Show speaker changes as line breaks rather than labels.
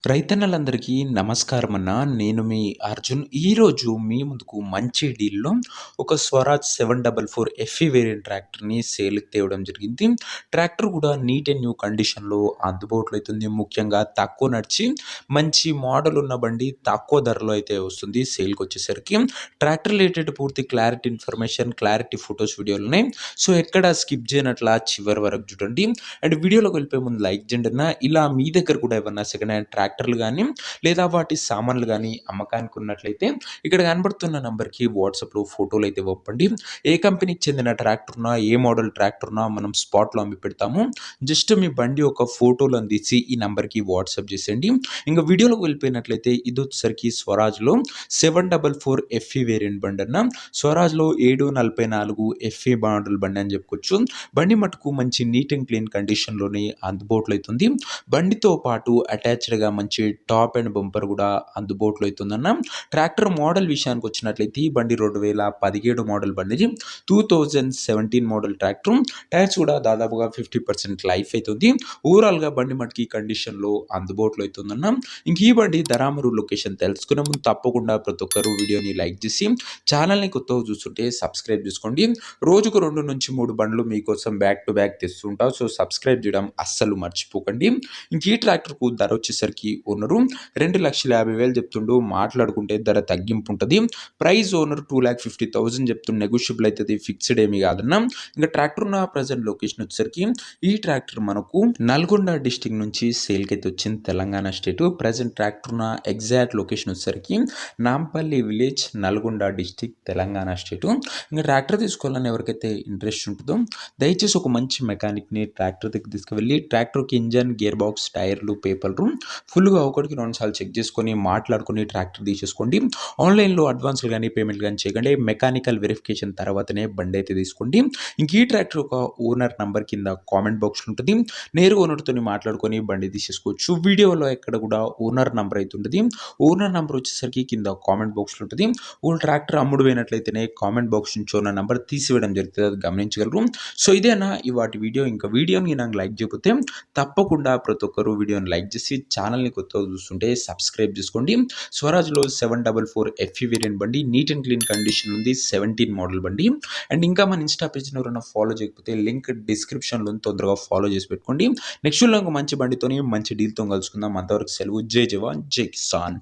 రైతన్నలందరికీ నమస్కారం అన్న. నేను మీ అర్జున్. ఈరోజు మీ ముందుకు మంచి డీల్‌లో ఒక స్వరాజ్ 744 ఎఫ్‌ఈ వేరియంట్ ట్రాక్టర్‌ని సేల్‌కి తేవడం జరిగింది. ట్రాక్టర్ కూడా నీట్ అండ్ న్యూ కండిషన్‌లో అందుబాటులో అయితుంది. ముఖ్యంగా తక్కువ నడిచి మంచి మోడల్ ఉన్న బండి తక్కువ ధరలో అయితే వస్తుంది సేల్‌కొచ్చేసరికి. ట్రాక్టర్ రిలేటెడ్ పూర్తి క్లారిటీ ఇన్ఫర్మేషన్, క్లారిటీ ఫోటోస్, వీడియోలున్నాయి. సో ఎక్కడ స్కిప్ చేయనట్లా చివరి వరకు చూడండి. అండ్ వీడియోలోకి వెళ్ళిపోయే ముందు లైక్ చేయండి అన్న. ఇలా మీ దగ్గర కూడా ఏమన్నా సెకండ్ హ్యాండ్ ట్రాక్టర్లు గానీ, లేదా వాటి సామాన్లు గానీ అమ్మకానికి ఉన్నట్లయితే ఇక్కడ కనబడుతున్న నంబర్‌కి వాట్సాప్‌లో ఫోటోలైతే పంపండి. ఏ కంపెనీకి చెందిన ట్రాక్టరున్నా, ఏ మోడల్ ట్రాక్టరున్నా మనం స్పాట్‌లో అమ్మి పెడతాము. జస్ట్ మీ బండి యొక్క ఫోటోలను తీసి ఈ నంబర్‌కి వాట్సాప్ చేసేయండి. ఇంక వీడియోలోకి వెళ్ళిపోయినట్లయితే ఇదొచ్చేసరికి స్వరాజ్‌లో 744 ఎఫ్‌ఈ వేరియంట్ బండన్న. స్వరాజ్‌లో 744 ఎఫ్‌ఈ మోడల్ బండి అని చెప్పుకోవచ్చు. బండి మటుకు మంచి నీట్ అండ్ క్లీన్ కండిషన్‌లోనే అందుబాటులో అయితుంది. బండితో పాటు అటాచ్డ్‌గా మంచి టాప్ అండ్ బంపర్ కూడా అందుబాటులో అయితుందన్న. ట్రాక్టర్ మోడల్ విషయానికి వచ్చినట్లయితే ఈ బండి 2017 మోడల్ బండిది. 2017 మోడల్ ట్రాక్టర్. టైర్స్ కూడా దాదాపుగా 50% లైఫ్ అయితుంది. ఓవరాల్‌గా బండి మటుకి ఈ కండిషన్‌లో అందుబాటులో అయితుందన్న. ఇంక ఈ బండి ధరామరు లొకేషన్ తెలుసుకునే ముందు తప్పకుండా ప్రతి ఒక్కరు వీడియోని లైక్ చేసి ఛానల్‌ని కొత్తగా చూస్తుంటే సబ్స్క్రైబ్ చేసుకోండి. రోజుకు 2-3 బండ్లు మీకోసం బ్యాక్ టు బ్యాక్ తెస్తుంటా. సో సబ్స్క్రైబ్ చేయడం అస్సలు మర్చిపోకండి. ఇంక ఈ ట్రాక్టర్‌కు ధర వచ్చేసరికి ఓనరు 2,50,000 చెప్తుండు. మాట్లాడుకుంటే ధర తగ్గింపు ఉంటది. ప్రైస్ ఓనర్ 2,50,000 చెప్తుండు. నెగోషియబుల్ అయితది. ఫిక్స్డ్ ఏమీ కాదన్న. ఇంకా ట్రాక్టర్ ఉన్న ప్రెజెంట్ లొకేషన్ వచ్చేసరికి ఈ ట్రాక్టర్ మనకు నల్గొండ డిస్ట్రిక్ట్ నుంచి సేల్‌కి అయితే వచ్చింది. తెలంగాణ స్టేట్. ప్రెజెంట్ ట్రాక్టర్ ఉన్న ఎగ్జాక్ట్ లొకేషన్ వచ్చేసరికి Nampally village, Nalgonda district, Telangana state. ఇంకా ట్రాక్టర్ తీసుకోవాలని ఎవరికైతే ఇంట్రెస్ట్ ఉంటుందో దయచేసి ఒక మంచి మెకానిక్‌ని ట్రాక్టర్ దగ్గరికి తీసుకువెళ్ళి ట్రాక్టర్‌కి ఇంజన్, గేర్ బాక్స్, టైర్లు, పేపర్లు ఫుల్‌గా ఒకటికి 2 సార్లు చెక్ చేసుకొని మాట్లాడుకొని ట్రాక్టర్ తీసేసుకోండి. ఆన్‌లైన్‌లో అడ్వాన్స్‌లు గానీ, పేమెంట్ గానీ చేయకండి. మెకానికల్ వెరిఫికేషన్ తర్వాతనే బండి అయితే తీసుకోండి. ఇంక ఈ ట్రాక్టర్ ఒక ఓనర్ నంబర్ కింద కామెంట్ బాక్స్‌లో ఉంటుంది. నేరుగా ఓనర్‌తోని మాట్లాడుకొని బండి తీసేసుకోవచ్చు. వీడియోలో ఎక్కడ కూడా ఓనర్ నంబర్ అయితే ఉండదు. ఓనర్ నంబర్ వచ్చేసరికి కింద కామెంట్ బాక్స్‌లో ఉంటుంది. ఓల్డ్ ట్రాక్టర్ అమ్ముడు పోయినట్లయితేనే కామెంట్ బాక్స్ నుంచి ఓనర్ నంబర్ తీసివేయడం జరుగుతుంది. అది గమనించగలరు. సో ఇదేనా ఇవాటి వీడియో. ఇంకా వీడియోని నాకు లైక్ చేయకపోతే తప్పకుండా ప్రతి ఒక్కరు వీడియోని లైక్ చేసి ఛానల్‌ని కొత్తగా చూస్తుంటే సబ్స్క్రైబ్ చేసుకోండి. స్వరాజ్‌లో 744 ఎఫ్‌ఈ వేరియంట్ బండి నీట్ అండ్ క్లీన్ కండిషన్ ఉంది. 17 మోడల్ బండి. అండ్ ఇంకా మన ఇన్‌స్టా పేజ్‌ని ఎవరైనా ఫాలో చేయకపోతే లింక్ డిస్క్రిప్షన్‌లో ఉంది. తొందరగా ఫాలో చేసి పెట్టుకోండి. నెక్స్ట్ వీడియోలో ఇంకో మంచి బండితోని మంచి డీల్‌తో కలుసుకుందాం. అంతవరకు సెలవు. జై జవాన్, జై కిసాన్.